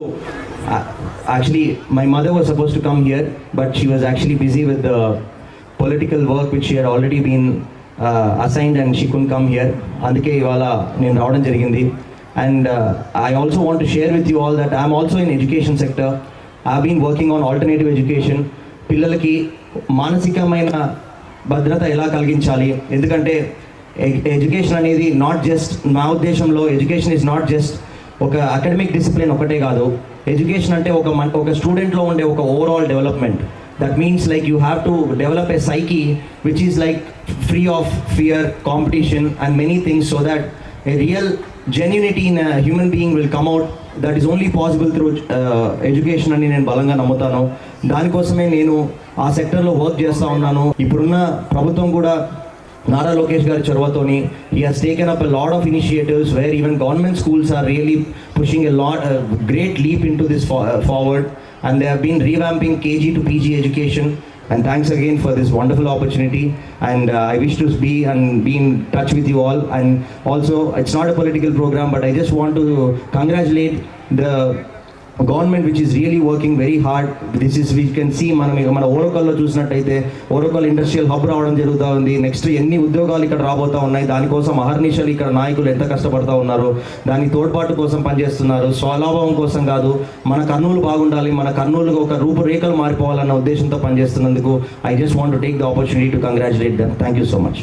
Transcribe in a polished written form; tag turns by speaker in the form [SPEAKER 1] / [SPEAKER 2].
[SPEAKER 1] Actually, my mother was supposed to come here, but she was actually busy with the political work which she had already been assigned, and she couldn't come here. అందుకే ఇవాళ నేను రావడం జరిగింది. And I also want to share with you all that I'm also in education sector. I've been working on alternative education. పిల్లలకి మానసికమైన భద్రత ఎలా కలిగించాలి, ఎందుకంటే ఎడ్యుకేషన్ అనేది నాట్ జస్ట్, నా ఉద్దేశంలో ఎడ్యుకేషన్ ఈజ్ నాట్ జస్ట్ ఒక అకాడమిక్ డిసిప్లిన్ ఒకటే కాదు. ఎడ్యుకేషన్ అంటే ఒక స్టూడెంట్లో ఉండే ఒక overall development. That means like you have to develop a psyche which is like free of fear, competition and many things, so that a real genuinity in a human being will come out. That is only possible through education అని నేను బలంగా నమ్ముతాను. దానికోసమే నేను ఆ సెక్టర్లో work చేస్తూ ఉన్నాను. ఇప్పుడున్న ప్రభుత్వం కూడా నారా లోకేష్ గారి చొరవతోని he has taken up a lot of initiatives where even government schools are really pushing a great leap into this forward, and they have been revamping KG to PG education. And thanks again for this wonderful opportunity, and I wish to be in touch with you all. And also, it's not a political program, but I just want to congratulate the government which is really working very hard. This is, we can see మన ఓరకల్లో చూసినట్టయితే Oracle industrial hub రావడం జరుగుతూ ఉంది. Next ఎన్ని ఉద్యోగాలు ఇక్కడ రాబోతూ ఉన్నాయి, దానికోసం అహర్నిశలు ఇక్కడ నాయకులు ఎంత కష్టపడుతూ ఉన్నారు, దాని తోడ్పాటు కోసం పనిచేస్తున్నారు. స్వలాభం కోసం కాదు, మన కర్నూలు బాగుండాలి, మన కర్నూలు ఒక రూపురేఖలు మారిపోవాలన్న ఉద్దేశంతో పనిచేస్తున్నందుకు I just want to take the opportunity to congratulate them. Thank you so much.